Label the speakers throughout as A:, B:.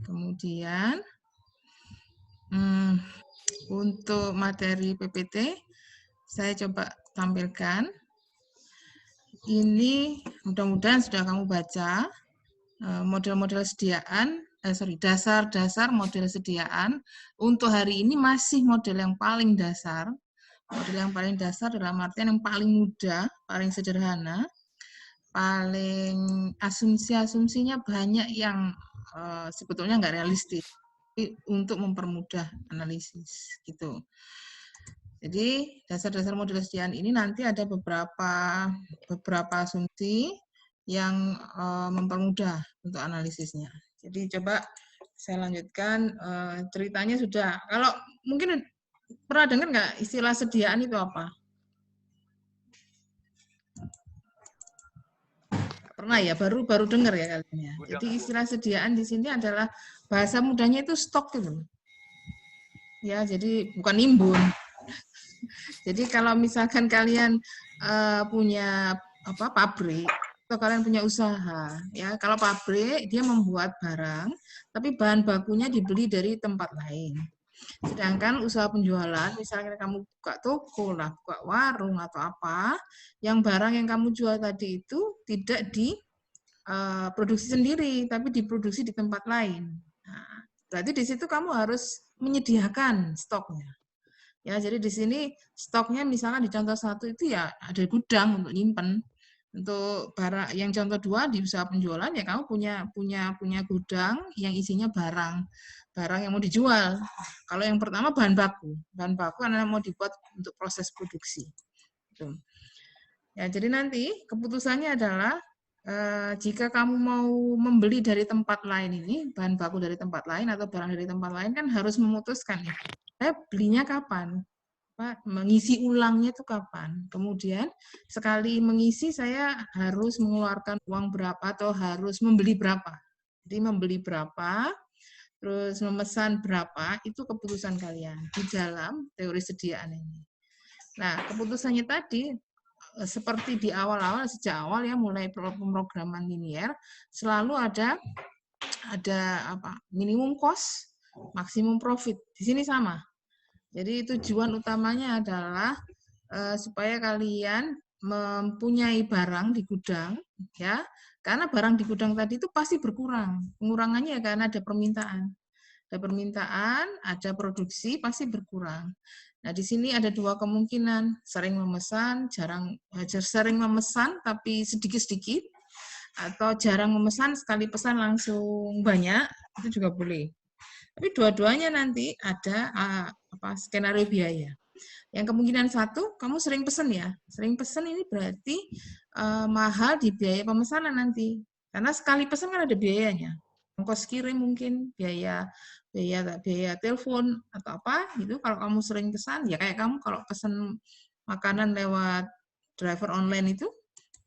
A: Kemudian untuk materi PPT saya coba tampilkan. Ini mudah-mudahan sudah kamu baca model-model sediaan, dasar-dasar model sediaan. Untuk hari ini masih model yang paling dasar. Model yang paling dasar dalam artian yang paling mudah, paling sederhana, paling asumsi-asumsinya banyak yang sebetulnya nggak realistis untuk mempermudah analisis gitu. Jadi dasar-dasar model sediaan ini nanti ada beberapa asumsi yang mempermudah untuk analisisnya. Jadi coba saya lanjutkan ceritanya sudah. Kalau mungkin pernah dengar nggak istilah sediaan itu apa? Pernah ya, baru dengar ya kalian ya. Jadi istilah sediaan di sini adalah bahasa mudahnya itu stok gitu. Ya, jadi bukan nimbun. Jadi kalau misalkan kalian punya pabrik atau kalian punya usaha, ya kalau pabrik dia membuat barang, tapi bahan bakunya dibeli dari tempat lain. Sedangkan usaha penjualan, misalnya kamu buka toko lah, buka warung atau apa, yang barang yang kamu jual tadi itu tidak diproduksi sendiri, tapi diproduksi di tempat lain. Nah, berarti di situ kamu harus menyediakan stoknya. Ya, jadi di sini stoknya misalnya di contoh 1 itu ya ada gudang untuk nyimpen. Untuk barang yang contoh 2 di usaha penjualan ya kamu punya gudang yang isinya barang yang mau dijual. Kalau yang pertama bahan baku karena mau dibuat untuk proses produksi. Gitu. Ya, jadi nanti keputusannya adalah jika kamu mau membeli dari tempat lain ini, bahan baku dari tempat lain atau barang dari tempat lain kan harus memutuskan ya. Saya belinya kapan? Mengisi ulangnya itu kapan? Kemudian sekali mengisi saya harus mengeluarkan uang berapa atau harus membeli berapa? Jadi membeli berapa, terus memesan berapa, itu keputusan kalian di dalam teori sediaan ini. Nah, keputusannya tadi seperti di awal-awal, sejak awal ya mulai pemrograman linier, selalu ada minimum cost, maksimum profit. Di sini sama. Jadi tujuan utamanya adalah supaya kalian mempunyai barang di gudang, ya, karena barang di gudang tadi itu pasti berkurang. Pengurangannya ya karena ada permintaan. Ada permintaan, ada produksi, pasti berkurang. Nah, di sini ada 2 kemungkinan, sering memesan, sering memesan tapi sedikit-sedikit, atau jarang memesan, sekali pesan langsung banyak, itu juga boleh. Tapi dua-duanya nanti ada skenario biaya. Yang kemungkinan 1, kamu sering pesan ya. Sering pesan ini berarti mahal di biaya pemesanan nanti. Karena sekali pesan kan ada biayanya. Ongkos kirim mungkin, biaya telepon atau apa gitu. Kalau kamu sering pesan, ya kayak kamu kalau pesan makanan lewat driver online itu,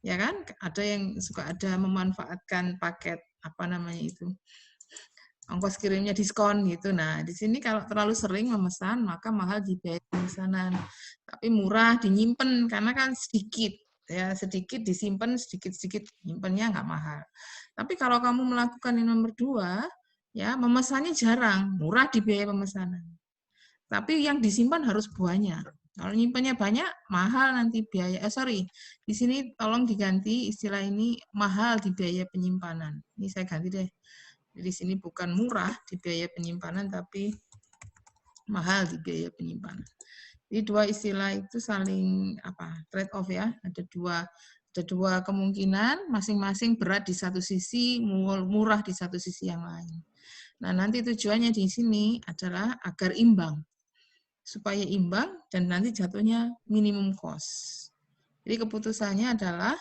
A: ya kan? Ada yang suka ada memanfaatkan paket apa namanya itu, ongkos kirimnya diskon gitu. Nah, di sini kalau terlalu sering memesan, maka mahal di biaya pemesanan. Tapi murah dinyimpen karena kan sedikit. Ya, sedikit disimpan, sedikit-sedikit nyimpennya nggak mahal. Tapi kalau kamu melakukan yang nomor 2, ya memesannya jarang, murah di biaya pemesanan. Tapi yang disimpan harus banyak. Kalau nyimpannya banyak, mahal nanti biaya. Di sini tolong diganti istilah ini mahal di biaya penyimpanan. Ini saya ganti deh. Di sini bukan murah di biaya penyimpanan, tapi mahal di biaya penyimpanan. Jadi 2 istilah itu saling trade off ya. Ada dua kemungkinan, masing-masing berat di satu sisi, murah di satu sisi yang lain. Nah, nanti tujuannya di sini adalah agar imbang. Supaya imbang dan nanti jatuhnya minimum cost. Jadi keputusannya adalah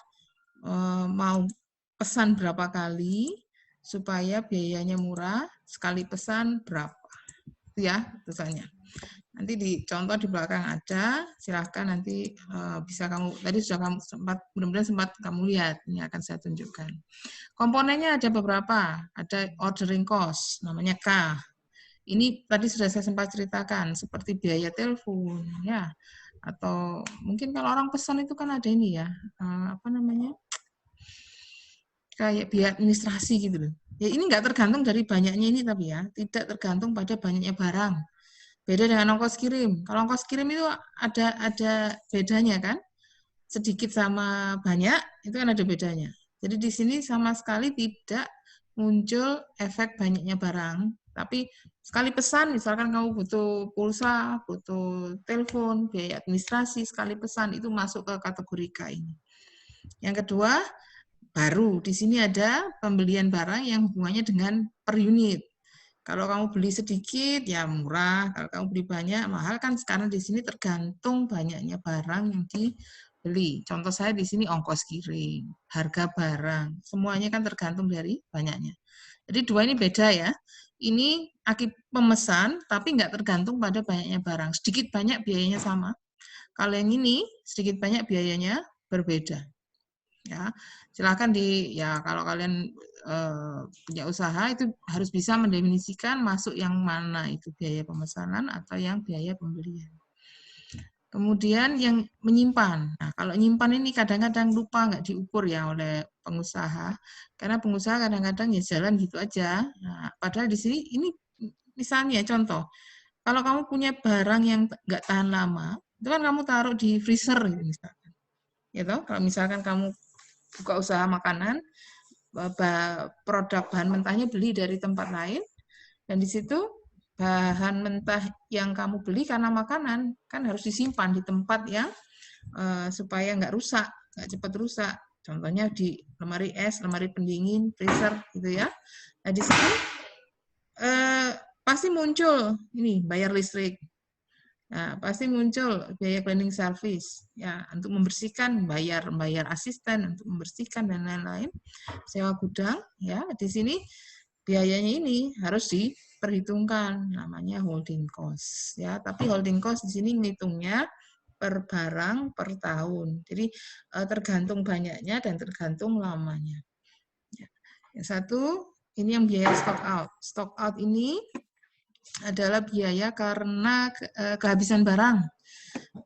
A: mau pesan berapa kali, supaya biayanya murah, sekali pesan berapa. Itu ya putusannya. Nanti di contoh di belakang ada, silahkan nanti bisa kamu, tadi sudah kamu mudah-mudahan sempat kamu lihat, ini akan saya tunjukkan. Komponennya ada beberapa, ada ordering cost, namanya K. Ini tadi sudah saya sempat ceritakan, seperti biaya telepon, ya, atau mungkin kalau orang pesan itu kan ada ini ya, apa namanya, kayak biaya administrasi gitu loh. Ya, ini nggak tergantung dari banyaknya ini tapi ya, tidak tergantung pada banyaknya barang. Beda dengan ongkos kirim. Kalau ongkos kirim itu ada bedanya kan? Sedikit sama banyak itu kan ada bedanya. Jadi di sini sama sekali tidak muncul efek banyaknya barang. Tapi sekali pesan, misalkan kamu butuh pulsa, butuh telepon, biaya administrasi, sekali pesan itu masuk ke kategori K ini. Yang kedua, baru di sini ada pembelian barang yang hubungannya dengan per unit. Kalau kamu beli sedikit ya murah, kalau kamu beli banyak mahal kan. Sekarang di sini tergantung banyaknya barang yang dibeli. Contoh saya di sini ongkos kirim, harga barang, semuanya kan tergantung dari banyaknya. Jadi dua ini beda ya. Ini akibat pemesan tapi nggak tergantung pada banyaknya barang. Sedikit banyak biayanya sama. Kalau yang ini sedikit banyak biayanya berbeda. Ya, silakan ya kalau kalian punya usaha itu harus bisa mendefinisikan masuk yang mana itu biaya pemesanan atau yang biaya pembelian. Kemudian yang menyimpan. Nah, kalau nyimpan ini kadang-kadang lupa nggak diukur ya oleh pengusaha, karena pengusaha kadang-kadang ya jalan gitu aja. Nah, padahal di sini ini misalnya contoh, kalau kamu punya barang yang nggak tahan lama, itu kan kamu taruh di freezer gitu misalkan. Gitu, kalau misalkan kamu buka usaha makanan, produk bahan mentahnya beli dari tempat lain, dan di situ bahan mentah yang kamu beli karena makanan kan harus disimpan di tempat yang supaya nggak rusak, nggak cepat rusak. Contohnya di lemari es, lemari pendingin, freezer gitu ya. Nah di situ pasti muncul ini bayar listrik. Nah, pasti muncul biaya cleaning service ya untuk membersihkan, bayar asisten untuk membersihkan dan lain-lain, sewa gudang ya. Di sini biayanya ini harus diperhitungkan, namanya holding cost ya. Tapi holding cost di sini ngitungnya per barang per tahun. Jadi tergantung banyaknya dan tergantung lamanya. Ya. Yang satu ini yang biaya stock out. Stock out ini adalah biaya karena kehabisan barang.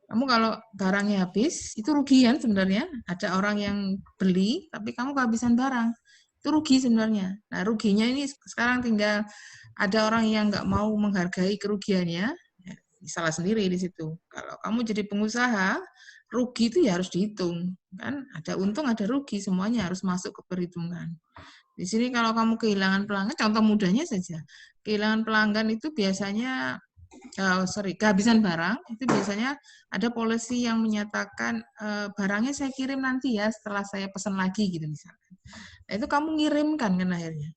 A: Kamu kalau barangnya habis, itu rugi kan sebenarnya. Ada orang yang beli, tapi kamu kehabisan barang. Itu rugi sebenarnya. Nah, ruginya ini sekarang tinggal ada orang yang nggak mau menghargai kerugiannya, ya, salah sendiri di situ. Kalau kamu jadi pengusaha, rugi itu ya harus dihitung. Kan ada untung, ada rugi, semuanya harus masuk ke perhitungan. Di sini kalau kamu kehilangan pelanggan, contoh mudahnya saja, kehilangan pelanggan itu biasanya, kehabisan barang, itu biasanya ada polisi yang menyatakan barangnya saya kirim nanti ya setelah saya pesan lagi gitu misalkan. Nah, itu kamu ngirimkan kan akhirnya.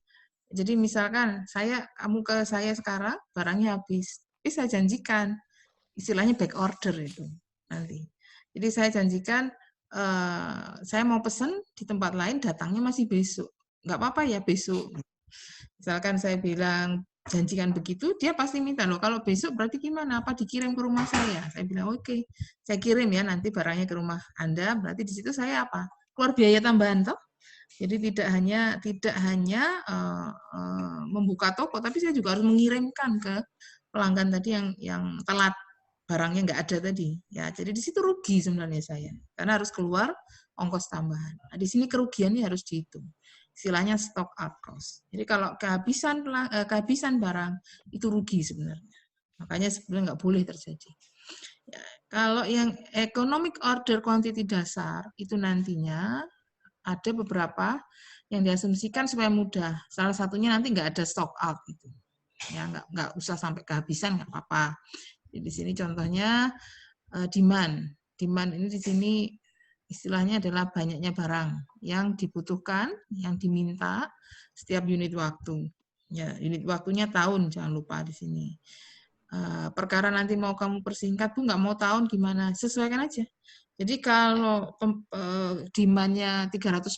A: Jadi misalkan kamu ke saya sekarang barangnya habis, tapi saya janjikan istilahnya back order itu nanti. Jadi saya janjikan saya mau pesan di tempat lain datangnya masih besok. Nggak apa-apa ya besok. Misalkan saya bilang janjikan begitu, dia pasti minta loh. Kalau besok berarti gimana? Apa dikirim ke rumah saya? Saya bilang oke, saya kirim ya nanti barangnya ke rumah Anda. Berarti di situ saya apa? Keluar biaya tambahan toh. Jadi tidak hanya membuka toko, tapi saya juga harus mengirimkan ke pelanggan tadi yang telat barangnya nggak ada tadi. Ya, jadi di situ rugi sebenarnya saya karena harus keluar ongkos tambahan. Nah, di sini kerugiannya harus dihitung. Istilahnya stock out cost. Jadi kalau kehabisan barang itu rugi sebenarnya. Makanya sebenarnya nggak boleh terjadi. Ya, kalau yang economic order quantity dasar itu nantinya ada beberapa yang diasumsikan supaya mudah. Salah satunya nanti nggak ada stock out gitu. Ya nggak usah sampai kehabisan nggak apa-apa. Di sini contohnya demand. Demand ini di sini istilahnya adalah banyaknya barang yang dibutuhkan, yang diminta setiap unit waktu. Ya, unit waktunya tahun, jangan lupa di sini. Perkara nanti mau kamu persingkat, Bu, nggak mau tahun gimana? Sesuaikan aja. Jadi kalau demand-nya 365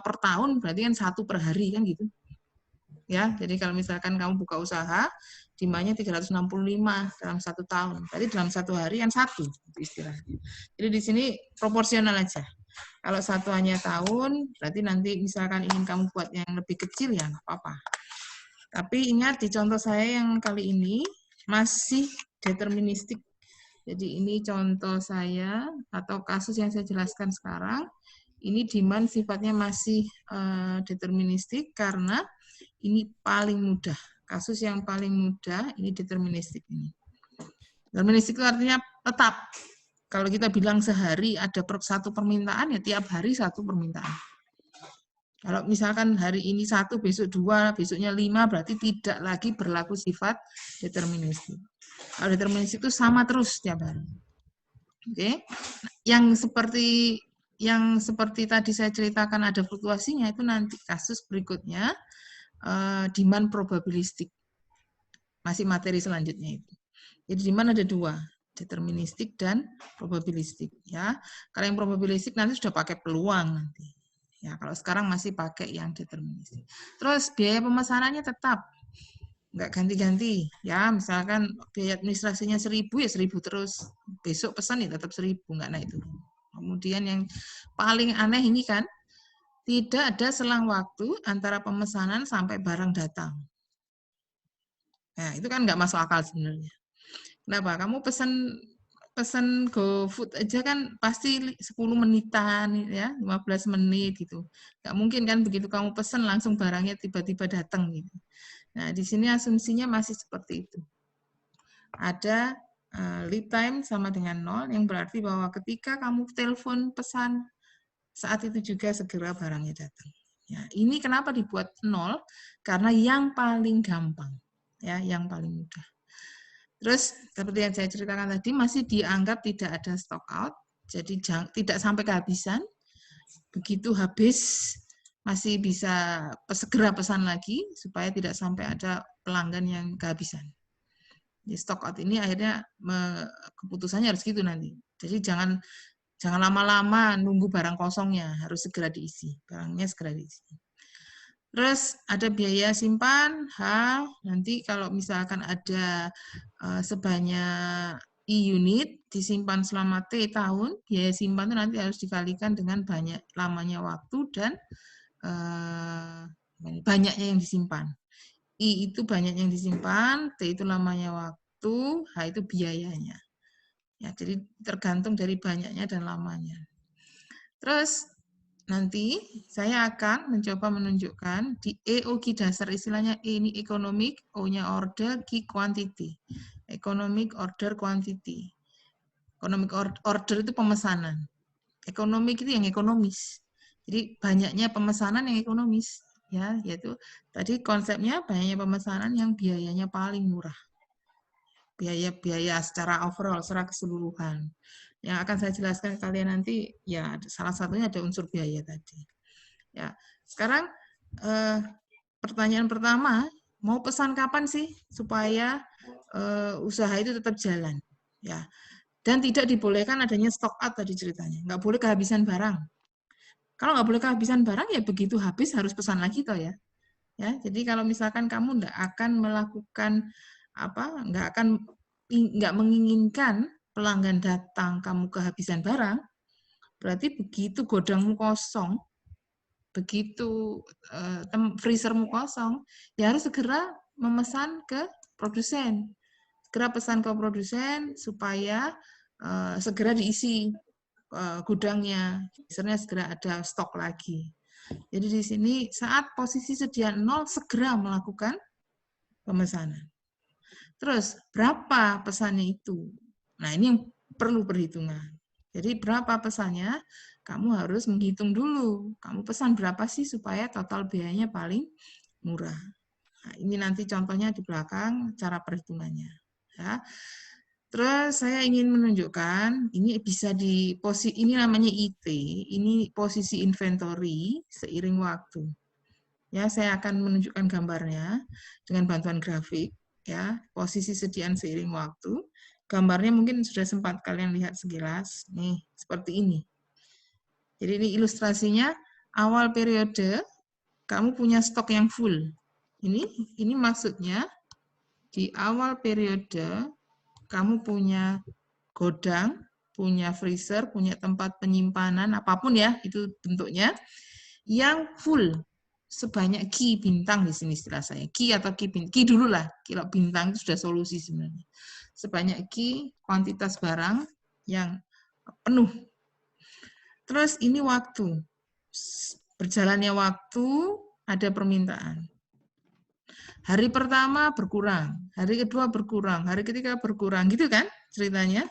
A: per tahun, berarti kan 1 per hari kan gitu. Ya, jadi kalau misalkan kamu buka usaha, demand-nya 365 dalam 1 tahun. Berarti dalam 1 hari kan 1 istilahnya. Jadi di sini proporsional aja. Kalau 1 hanya tahun, berarti nanti misalkan ingin kamu buat yang lebih kecil ya nggak apa-apa. Tapi ingat di contoh saya yang kali ini masih deterministik. Jadi ini contoh saya atau kasus yang saya jelaskan sekarang. Ini demand sifatnya masih deterministik karena ini paling mudah. Kasus yang paling mudah ini deterministik ini. Deterministik itu artinya tetap. Kalau kita bilang sehari ada satu permintaan, ya tiap hari satu permintaan. Kalau misalkan hari ini satu, besok dua, besoknya 5, berarti tidak lagi berlaku sifat deterministik. Kalau deterministik itu sama terus tiap hari. Oke, yang seperti tadi saya ceritakan ada fluktuasinya, itu nanti kasus berikutnya demand probabilistik, masih materi selanjutnya itu. Jadi demand ada dua, deterministik dan probabilistik. Ya, kalau yang probabilistik nanti sudah pakai peluang nanti. Ya, kalau sekarang masih pakai yang deterministik. Terus biaya pemesanannya tetap nggak ganti-ganti. Ya, misalkan biaya administrasinya 1.000 ya 1.000 terus. Besok pesan ya tetap 1.000, nggak naik turun. Kemudian yang paling aneh ini kan, tidak ada selang waktu antara pemesanan sampai barang datang. Nah, itu kan nggak masuk akal sebenarnya. Kenapa? Kamu pesan GoFood aja kan pasti 10 menitan ya, 15 menit gitu. Nggak mungkin kan begitu kamu pesan langsung barangnya tiba-tiba datang gitu. Nah, di sini asumsinya masih seperti itu. Ada lead time sama dengan 0 yang berarti bahwa ketika kamu telepon pesan saat itu juga segera barangnya datang. Ya, ini kenapa dibuat 0? Karena yang paling gampang, ya, yang paling mudah. Terus seperti yang saya ceritakan tadi masih dianggap tidak ada stock out, jadi tidak sampai kehabisan. Begitu habis masih bisa segera pesan lagi supaya tidak sampai ada pelanggan yang kehabisan. Di stock out ini akhirnya keputusannya harus gitu nanti. Jadi jangan lama-lama nunggu barang kosongnya, harus segera diisi, barangnya segera diisi. Terus ada biaya simpan, nanti kalau misalkan ada sebanyak I-unit disimpan selama T tahun, biaya simpan itu nanti harus dikalikan dengan banyak lamanya waktu dan banyaknya yang disimpan. I itu banyak yang disimpan, T itu lamanya waktu, H itu biayanya. Ya, jadi tergantung dari banyaknya dan lamanya. Terus nanti saya akan mencoba menunjukkan di EOQ dasar, istilahnya E ini economic, O-nya order, Q quantity. Economic order quantity. Economic order itu pemesanan. Economic itu yang ekonomis. Jadi banyaknya pemesanan yang ekonomis, ya, yaitu tadi konsepnya banyaknya pemesanan yang biayanya paling murah. Biaya secara overall, secara keseluruhan. Yang akan saya jelaskan ke kalian nanti, ya salah satunya ada unsur biaya tadi. Ya, sekarang pertanyaan pertama, mau pesan kapan sih supaya usaha itu tetap jalan? Ya, dan tidak dibolehkan adanya stock out tadi ceritanya, nggak boleh kehabisan barang. Kalau nggak boleh kehabisan barang, ya begitu habis harus pesan lagi toh ya. Ya, jadi kalau misalkan kamu nggak akan melakukan nggak menginginkan pelanggan datang kamu kehabisan barang, berarti begitu godangmu kosong, begitu freezermu kosong, ya harus segera memesan ke produsen. Segera pesan ke produsen supaya segera diisi gudangnya, misalnya segera ada stok lagi. Jadi di sini saat posisi sedia 0 segera melakukan pemesanan. Terus berapa pesannya itu? Nah, ini yang perlu perhitungan. Jadi berapa pesannya? Kamu harus menghitung dulu. Kamu pesan berapa sih supaya total biayanya paling murah. Nah, ini nanti contohnya di belakang cara perhitungannya. Ya. Terus saya ingin menunjukkan ini bisa di posisi ini namanya IT, ini posisi inventory seiring waktu. Ya, saya akan menunjukkan gambarnya dengan bantuan grafik. Ya, posisi sediaan seiring waktu. Gambarnya mungkin sudah sempat kalian lihat sekilas. Nih, seperti ini. Jadi ini ilustrasinya awal periode kamu punya stok yang full. Ini maksudnya di awal periode kamu punya gudang, punya freezer, punya tempat penyimpanan apapun ya, itu bentuknya yang full. Sebanyak Q bintang di sini istilah saya. Q atau Q bintang. Q dulu lah. Kalau bintang itu sudah solusi sebenarnya. Sebanyak Q kuantitas barang yang penuh. Terus ini waktu. Berjalannya waktu, ada permintaan. Hari pertama berkurang, hari kedua berkurang, hari ketiga berkurang, gitu kan ceritanya.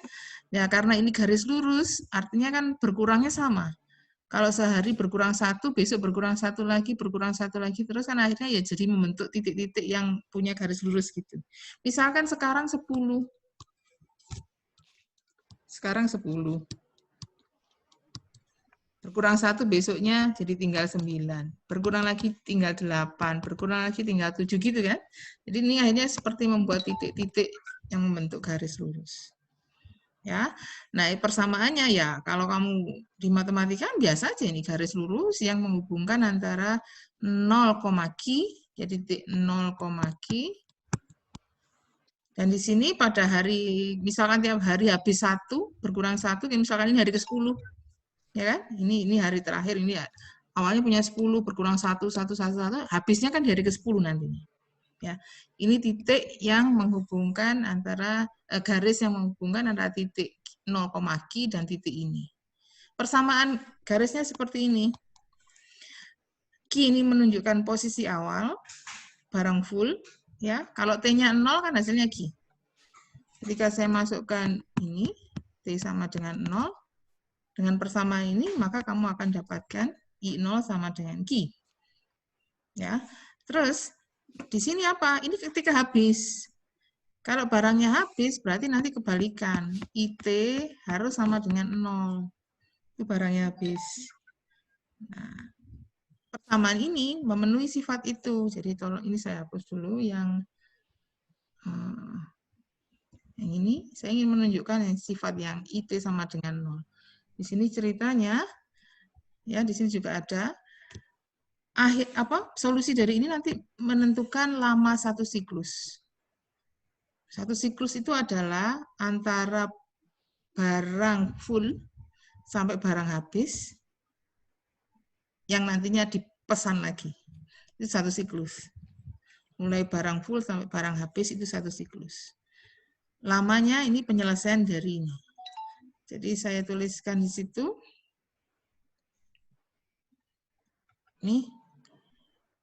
A: Ya, karena ini garis lurus, artinya kan berkurangnya sama. Kalau sehari berkurang satu, besok berkurang satu lagi, terus kan akhirnya ya jadi membentuk titik-titik yang punya garis lurus gitu. Misalkan sekarang 10. Sekarang 10. Berkurang satu, besoknya jadi tinggal 9. Berkurang lagi tinggal 8, berkurang lagi tinggal 7 gitu kan. Jadi ini akhirnya seperti membuat titik-titik yang membentuk garis lurus. Ya, nah persamaannya ya kalau kamu di matematika biasa aja ini garis lurus yang menghubungkan antara 0, Q jadi titik 0, Q dan di sini pada hari misalkan tiap hari habis 1 berkurang 1, misalkan ini hari ke-10 ya kan, ini hari terakhir, ini awalnya punya 10 berkurang 1, habisnya kan di hari ke-10 nantinya. Ya, ini titik yang menghubungkan antara garis yang menghubungkan antara titik 0, Q dan titik ini. Persamaan garisnya seperti ini. Q ini menunjukkan posisi awal barang full, ya. Kalau T-nya 0 kan hasilnya Q. Ketika saya masukkan ini T sama dengan 0 dengan persamaan ini, maka kamu akan dapatkan I0 sama dengan Q. Ya. Terus di sini apa? Ini ketika habis. Kalau barangnya habis, berarti nanti kebalikan. IT harus sama dengan 0. Itu barangnya habis. Nah, persamaan ini memenuhi sifat itu. Jadi tolong ini saya hapus dulu yang ini. Saya ingin menunjukkan yang sifat yang IT sama dengan 0. Di sini ceritanya, ya di sini juga ada. Solusi dari ini nanti menentukan lama satu siklus. Satu siklus itu adalah antara barang full sampai barang habis yang nantinya dipesan lagi. Itu satu siklus. Mulai barang full sampai barang habis itu satu siklus. Lamanya ini penyelesaian dari ini. Jadi saya tuliskan di situ. Nih.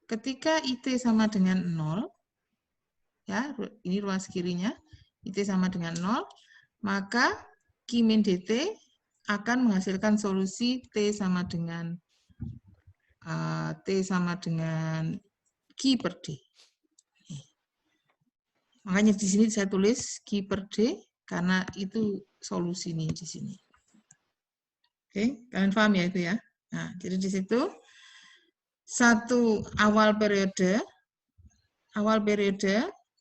A: Ketika IT sama dengan 0, ya, ini ruas kirinya, IT sama dengan 0, maka Q min DT akan menghasilkan solusi T sama dengan Q per D. Makanya di sini saya tulis Q per D karena itu solusi ini di sini. Oke, kalian paham ya itu ya? Nah, jadi di situ satu awal periode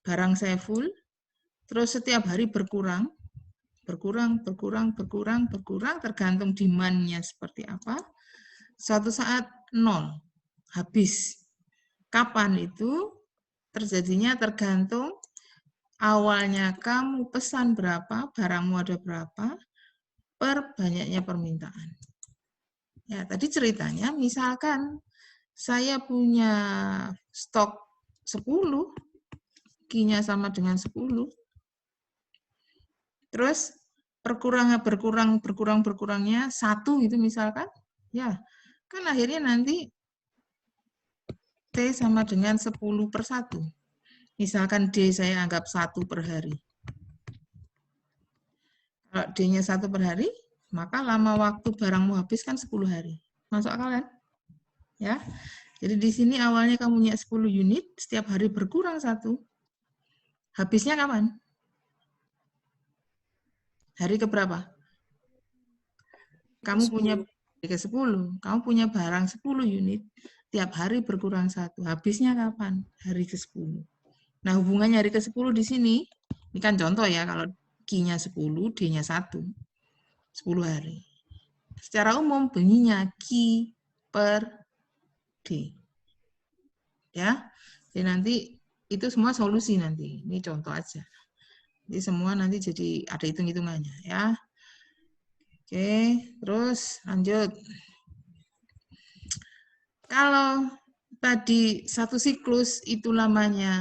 A: barang saya full, terus setiap hari berkurang, tergantung demand-nya seperti apa. Suatu saat 0, habis. Kapan itu terjadinya? Tergantung awalnya kamu pesan berapa, barangmu ada berapa, per banyaknya permintaan. Ya, tadi ceritanya misalkan saya punya stok 10, Q-nya sama dengan 10. Terus berkurangnya 1 itu misalkan, ya kan akhirnya nanti T sama dengan 10 per 1. Misalkan D saya anggap 1 per hari. Kalau D-nya 1 per hari, maka lama waktu barangmu habis kan 10 hari. Masuk akal kan? Ya. Jadi di sini awalnya kamu punya 10 unit, setiap hari berkurang 1. Habisnya kapan? Hari keberapa? Kamu punya hari ke-10, kamu punya barang 10 unit, tiap hari berkurang 1. Habisnya kapan? Hari ke-10. Nah, hubungannya hari ke-10 di sini, ini kan contoh ya, kalau Q-nya 10, D-nya 1. 10 hari. Secara umum bunyinya Q per D. Ya. Jadi nanti itu semua solusi nanti. Ini contoh aja. Jadi semua nanti jadi ada hitung-hitungannya ya. Oke, terus lanjut. Kalau tadi satu siklus itu lamanya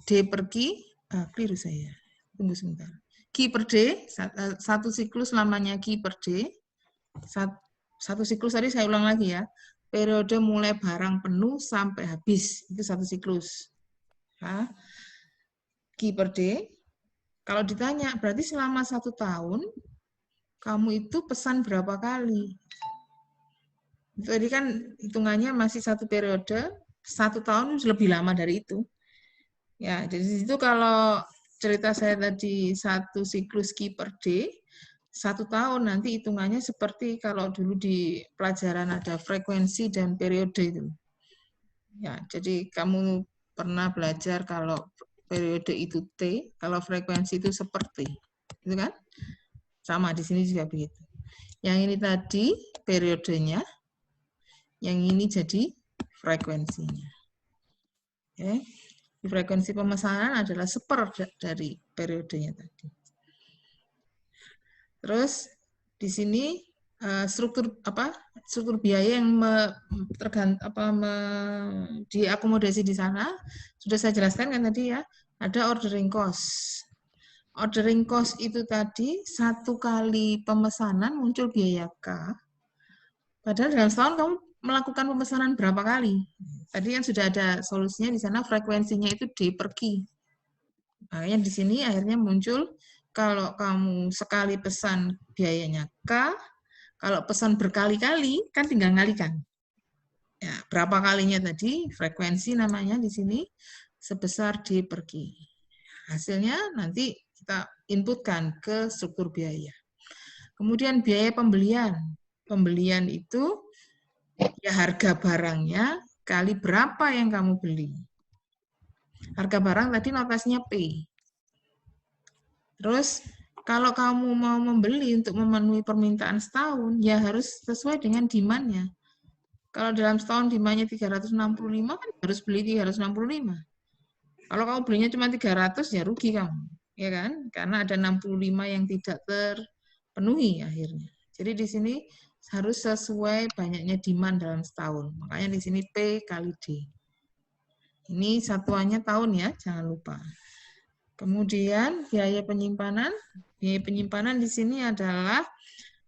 A: D per Q, keliru saya. Tunggu sebentar. Q per D, satu siklus lamanya Q per D. Satu siklus tadi saya ulang lagi ya. Periode mulai barang penuh sampai habis, itu satu siklus. H key per day. Kalau ditanya, berarti selama 1 tahun, kamu itu pesan berapa kali? Jadi kan hitungannya masih 1 periode, 1 tahun lebih lama dari itu. Ya, jadi itu kalau cerita saya tadi 1 siklus key per day, 1 tahun nanti hitungannya seperti kalau dulu di pelajaran ada frekuensi dan periode itu. Ya, jadi kamu pernah belajar kalau periode itu T, kalau frekuensi itu seperti. Itu kan? Sama di sini juga begitu. Yang ini tadi periodenya, yang ini jadi frekuensinya. Oke. Frekuensi pemesanan adalah dari periodenya tadi. Terus di sini struktur biaya yang diakomodasi di sana sudah saya jelaskan kan tadi ya, ada ordering cost. Ordering cost itu tadi 1 kali pemesanan muncul biaya K. Padahal dalam setahun kamu melakukan pemesanan berapa kali? Tadi kan sudah ada solusinya di sana, frekuensinya itu D per Q. Makanya di sini akhirnya muncul kalau kamu sekali pesan biayanya K, kalau pesan berkali-kali kan tinggal ngalikan. Ya, berapa kalinya tadi frekuensi namanya di sini sebesar D per Q. Hasilnya nanti kita inputkan ke struktur biaya. Kemudian biaya pembelian. Pembelian itu ya harga barangnya kali berapa yang kamu beli. Harga barang tadi notasinya P. Terus kalau kamu mau membeli untuk memenuhi permintaan setahun, ya harus sesuai dengan demand-nya. Kalau dalam setahun demand-nya 365, kan harus beli 365. Kalau kamu belinya cuma 300, ya rugi kamu. Ya kan? Karena ada 65 yang tidak terpenuhi akhirnya. Jadi di sini harus sesuai banyaknya demand dalam setahun. Makanya di sini P kali D. Ini satuannya tahun ya, jangan lupa. Kemudian biaya penyimpanan. Biaya penyimpanan di sini adalah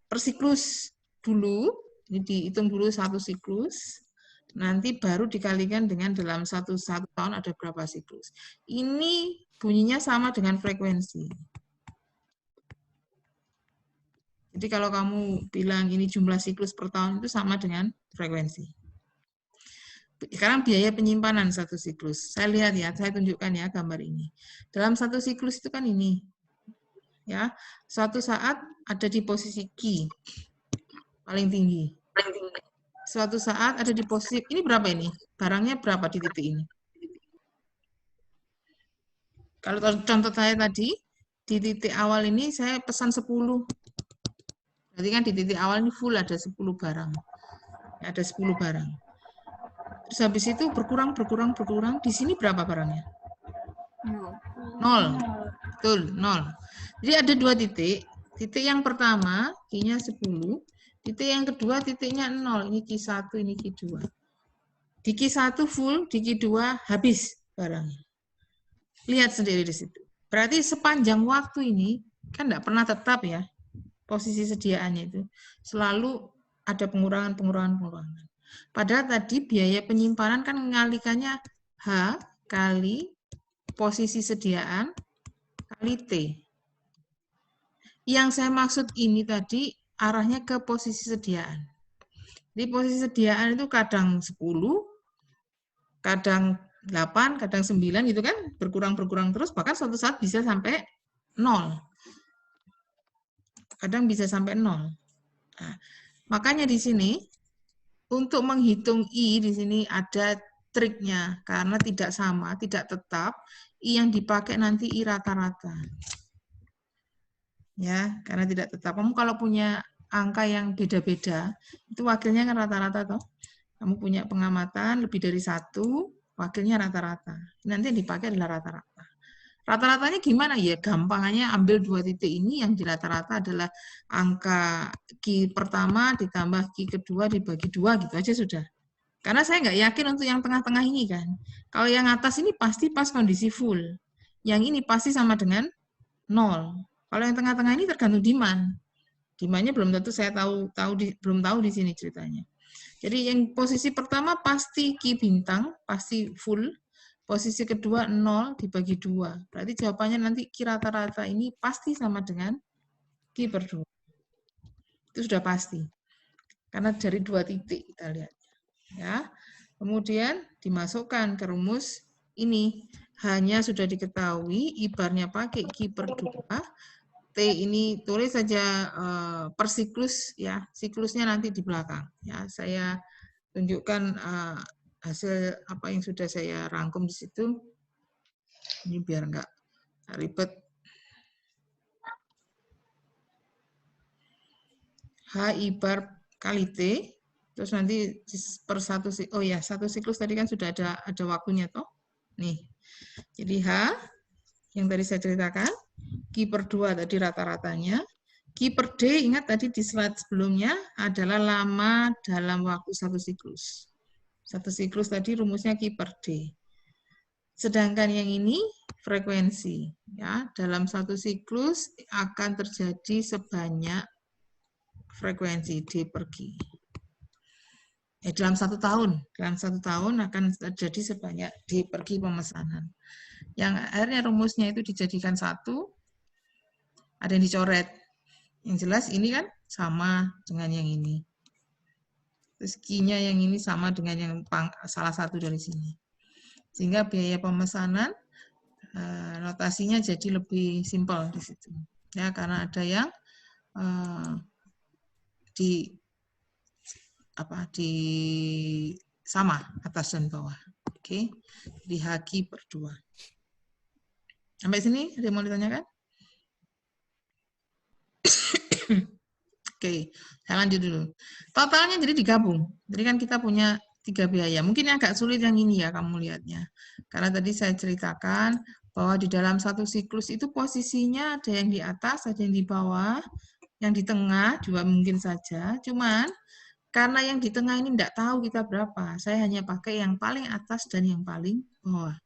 A: per siklus dulu. Ini dihitung dulu 1 siklus. Nanti baru dikalikan dengan dalam satu tahun ada berapa siklus. Ini bunyinya sama dengan frekuensi. Jadi kalau kamu bilang ini jumlah siklus per tahun itu sama dengan frekuensi. Sekarang biaya penyimpanan 1 siklus. Saya lihat ya, saya tunjukkan ya gambar ini. Dalam 1 siklus itu kan ini. Ya, suatu saat ada di posisi Q paling tinggi. Suatu saat ada di posisi, ini berapa ini? Barangnya berapa di titik ini? Kalau contoh saya tadi, di titik awal ini saya pesan 10. Berarti kan di titik awal ini full ada 10 barang. Ada 10 barang. Terus habis itu berkurang. Di sini berapa barangnya? 0. Betul, 0. Jadi ada 2 titik. Titik yang pertama, Q-nya 10. Titik yang kedua, titiknya 0. Ini Q1, ini Q2. Di Q1 full, di Q2 habis barangnya. Lihat sendiri di situ. Berarti sepanjang waktu ini, kan tidak pernah tetap ya, posisi sediaannya itu. Selalu ada pengurangan. Padahal tadi biaya penyimpanan kan mengalikannya H kali posisi sediaan kali T. Yang saya maksud ini tadi arahnya ke posisi sediaan. Di posisi sediaan itu kadang 10, kadang 8, kadang 9 gitu kan, berkurang terus, bahkan suatu saat bisa sampai 0. Kadang bisa sampai 0. Nah, makanya di sini untuk menghitung I di sini ada triknya karena tidak sama, tidak tetap. I yang dipakai nanti I rata-rata. Ya, karena tidak tetap. Kamu kalau punya angka yang beda-beda, itu wakilnya kan rata-rata toh. Kamu punya pengamatan lebih dari 1, wakilnya rata-rata. Nanti yang dipakai adalah rata-rata. Rata-ratanya gimana? Ya gampangnya ambil 2 titik ini yang di rata-rata adalah angka Q pertama ditambah Q kedua dibagi 2 gitu aja sudah. Karena saya nggak yakin untuk yang tengah-tengah ini kan. Kalau yang atas ini pasti pas kondisi full. Yang ini pasti sama dengan 0. Kalau yang tengah-tengah ini tergantung demand. Demand-nya belum tentu saya belum tahu di sini ceritanya. Jadi yang posisi pertama pasti Q bintang, pasti full. Posisi kedua 0 dibagi 2. Berarti jawabannya nanti Q rata-rata ini pasti sama dengan Q per 2. Itu sudah pasti. Karena dari 2 titik kita lihat. Ya. Kemudian dimasukkan ke rumus ini. Hanya sudah diketahui ibarnya pakai Q per 2. T ini tulis saja per siklus ya. Siklusnya nanti di belakang. Ya, saya tunjukkan hasil apa yang sudah saya rangkum di situ. Ini biar enggak ribet. H ibar kali T, terus nanti per satu, oh ya, satu siklus tadi kan sudah ada waktunya toh. Nih, jadi H yang tadi saya ceritakan, Q per 2 tadi rata-ratanya, Q per D ingat tadi di slide sebelumnya adalah lama dalam waktu satu siklus. Satu siklus tadi rumusnya Q per D. Sedangkan yang ini frekuensi, ya, dalam satu siklus akan terjadi sebanyak frekuensi D per Q. Dalam satu tahun akan terjadi sebanyak D per Q pemesanan. Yang akhirnya rumusnya itu dijadikan satu, ada yang dicoret. Yang jelas ini kan sama dengan yang ini. Terus Q-nya yang ini sama dengan yang salah satu dari sini. Sehingga biaya pemesanan notasinya jadi lebih simpel di situ. Ya, karena ada yang di sama atas dan bawah. Oke. Di H per 2. Sampai sini ada yang mau ditanyakan? Oke, saya lanjut dulu. Totalnya jadi digabung. Jadi kan kita punya 3 biaya. Mungkin agak sulit yang ini ya kamu lihatnya. Karena tadi saya ceritakan bahwa di dalam satu siklus itu posisinya ada yang di atas, ada yang di bawah, yang di tengah juga mungkin saja. Cuman karena yang di tengah ini tidak tahu kita berapa, saya hanya pakai yang paling atas dan yang paling bawah.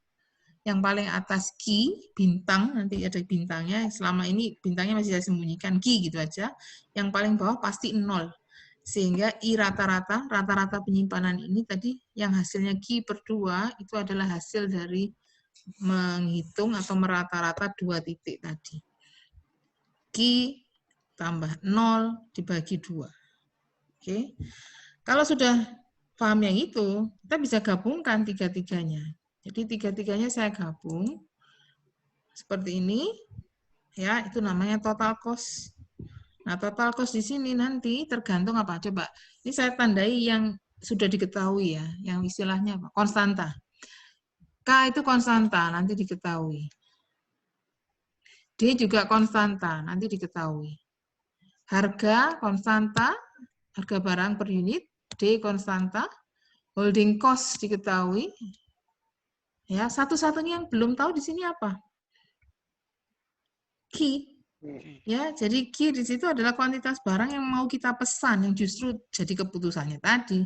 A: Yang paling atas Q, bintang, nanti ada bintangnya, selama ini bintangnya masih saya sembunyikan, Q gitu aja. Yang paling bawah pasti 0. Sehingga I rata-rata penyimpanan ini tadi, yang hasilnya Q per 2, itu adalah hasil dari menghitung atau merata-rata 2 titik tadi. Q tambah 0 dibagi 2. Oke. Kalau sudah paham yang itu, kita bisa gabungkan tiga-tiganya. Jadi tiga-tiganya saya gabung seperti ini, ya itu namanya total cost. Nah total cost di sini nanti tergantung apa? Coba, ini saya tandai yang sudah diketahui ya, yang istilahnya apa? Konstanta. K itu konstanta, nanti diketahui. D juga konstanta, nanti diketahui. Harga konstanta, harga barang per unit, D konstanta, holding cost diketahui. Ya, satu-satunya yang belum tahu di sini apa? Q. Ya, jadi Q di situ adalah kuantitas barang yang mau kita pesan, yang justru jadi keputusannya tadi.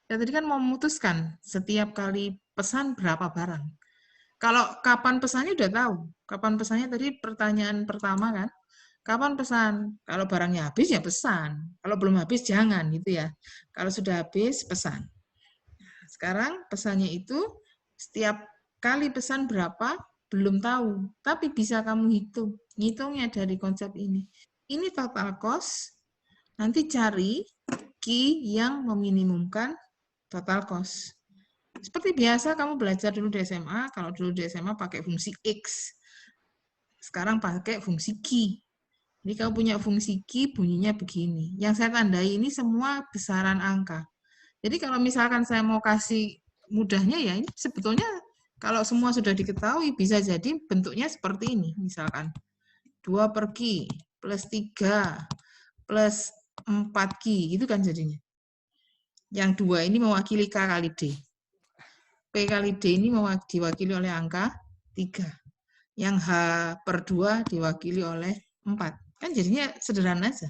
A: Ya, tadi kan mau memutuskan setiap kali pesan berapa barang. Kalau kapan pesannya udah tahu. Kapan pesannya tadi pertanyaan pertama kan. Kapan pesan? Kalau barangnya habis ya pesan. Kalau belum habis jangan gitu ya. Kalau sudah habis pesan. Sekarang pesannya itu setiap kali pesan berapa belum tahu, tapi bisa kamu hitung. Ngitungnya dari konsep ini. Ini total cost, nanti cari key yang meminimumkan total cost. Seperti biasa kamu belajar dulu di SMA, kalau dulu di SMA pakai fungsi X. Sekarang pakai fungsi Q. Jadi kamu punya fungsi Q bunyinya begini. Yang saya tandai ini semua besaran angka. Jadi kalau misalkan saya mau kasih mudahnya ya ini sebetulnya kalau semua sudah diketahui bisa jadi bentuknya seperti ini. Misalkan 2 per Q plus 3 plus 4Q gitu kan jadinya. Yang 2 ini mewakili K kali D. P kali D ini diwakili oleh angka 3. Yang H per 2 diwakili oleh 4. Kan jadinya sederhana aja.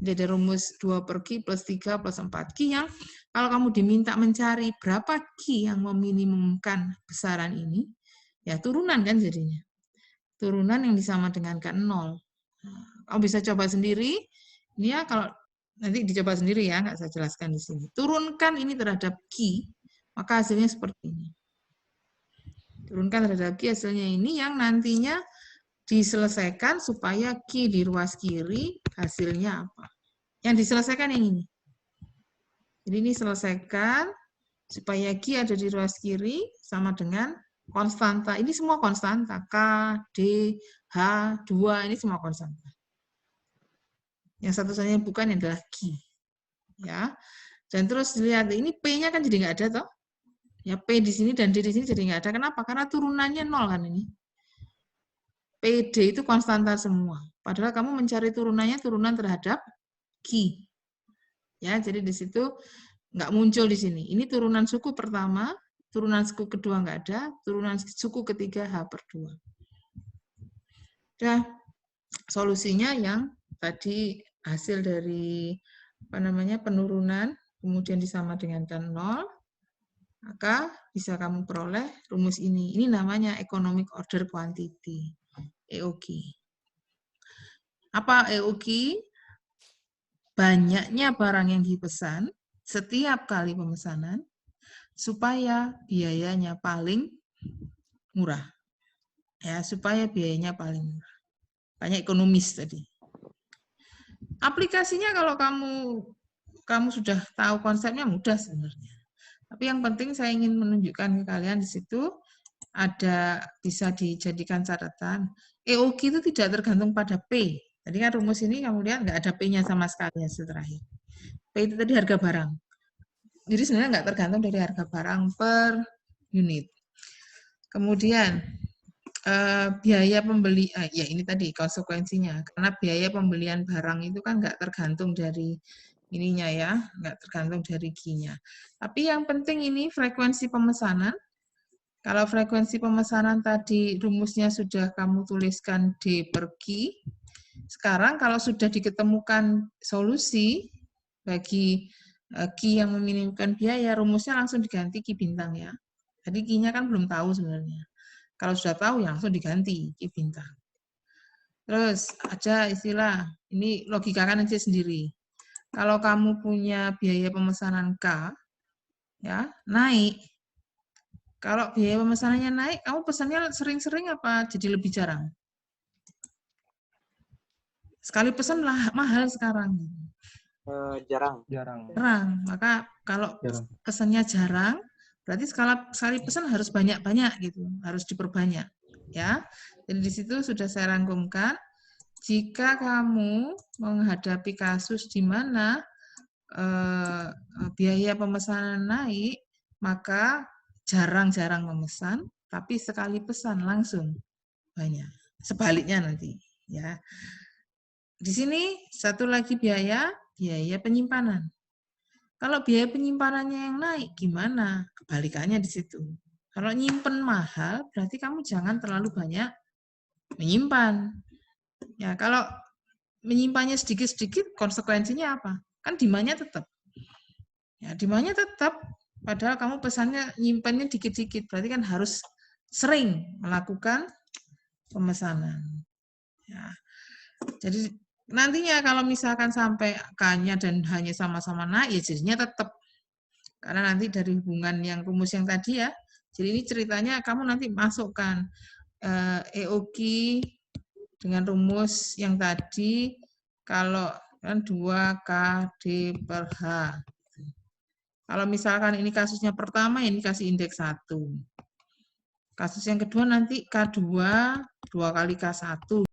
A: Jadi ada rumus 2 per Q plus 3 plus 4Q yang kalau kamu diminta mencari berapa Q yang meminimumkan besaran ini, ya turunan kan jadinya. Turunan yang disama dengan K0. Kamu bisa coba sendiri, ini ya kalau nanti dicoba sendiri ya, nggak saya jelaskan di sini. Turunkan ini terhadap Q, maka hasilnya seperti ini. Turunkan terhadap Q hasilnya ini yang nantinya diselesaikan supaya Q di ruas kiri hasilnya apa. Yang diselesaikan yang ini. Jadi ini selesaikan supaya Q ada di ruas kiri sama dengan konstanta. Ini semua konstanta. K, D, H, 2, ini semua konstanta. Yang satu-satunya bukan adalah Q. Ya. Dan terus lihat, ini P-nya kan jadi nggak ada toh. Ya, P di sini dan D di sini jadi nggak ada. Kenapa? Karena turunannya 0 kan ini. PD itu konstanta semua. Padahal kamu mencari turunannya turunan terhadap Q. Ya, jadi di situ nggak muncul di sini. Ini turunan suku pertama, turunan suku kedua nggak ada, turunan suku ketiga H/2. Nah, solusinya yang tadi hasil dari penurunan, kemudian disama dengan 0, maka bisa kamu peroleh rumus ini. Ini namanya economic order quantity, EOQ. Apa EOQ? Banyaknya barang yang dipesan setiap kali pemesanan supaya biayanya paling murah. Ya, supaya biayanya paling murah. Banyak ekonomis tadi. Aplikasinya kalau kamu sudah tahu konsepnya mudah sebenarnya. Tapi yang penting saya ingin menunjukkan ke kalian di situ ada bisa dijadikan catatan. EOQ itu tidak tergantung pada P. Tadi kan rumus ini kamu lihat nggak ada P-nya sama sekali hasil terakhir. P itu tadi harga barang. Jadi sebenarnya nggak tergantung dari harga barang per unit. Kemudian biaya pembeli, ya ini tadi konsekuensinya, karena biaya pembelian barang itu kan nggak tergantung dari ininya ya, nggak tergantung dari Q-nya. Tapi yang penting ini frekuensi pemesanan. Kalau frekuensi pemesanan tadi rumusnya sudah kamu tuliskan D per Q, sekarang kalau sudah diketemukan solusi bagi Q yang meminimumkan biaya, rumusnya langsung diganti Q bintang ya. Jadi Q-nya kan belum tahu sebenarnya. Kalau sudah tahu ya langsung diganti Q bintang. Terus ada istilah, ini logikakan aja sendiri. Kalau kamu punya biaya pemesanan K, ya naik. Kalau biaya pemesanannya naik, kamu pesannya sering-sering apa jadi lebih jarang? Sekali pesan lah mahal sekarang.
B: Jarang.
A: Jarang. Maka kalau pesannya jarang, berarti sekali pesan harus banyak-banyak gitu, harus diperbanyak. Ya, jadi di situ sudah saya rangkumkan. Jika kamu menghadapi kasus di mana biaya pemesanan naik, maka jarang-jarang memesan, tapi sekali pesan langsung banyak. Sebaliknya nanti, ya. Di sini satu lagi biaya penyimpanan. Kalau biaya penyimpanannya yang naik, gimana? Kebalikannya di situ. Kalau nyimpen mahal, berarti kamu jangan terlalu banyak menyimpan. Ya, kalau menyimpannya sedikit-sedikit, konsekuensinya apa? Kan demand-nya tetap. Ya, demand-nya tetap, padahal kamu pesannya nyimpannya dikit-dikit, berarti kan harus sering melakukan pemesanan. Ya. Jadi nantinya kalau misalkan sampai K-nya dan hanya sama-sama naik, ya jadinya tetap. Karena nanti dari hubungan yang rumus yang tadi ya, jadi ini ceritanya kamu nanti masukkan EOQ dengan rumus yang tadi, kalau kan 2KD per H. Kalau misalkan ini kasusnya pertama, ini kasih indeks 1. Kasus yang kedua nanti K2, 2 kali K1.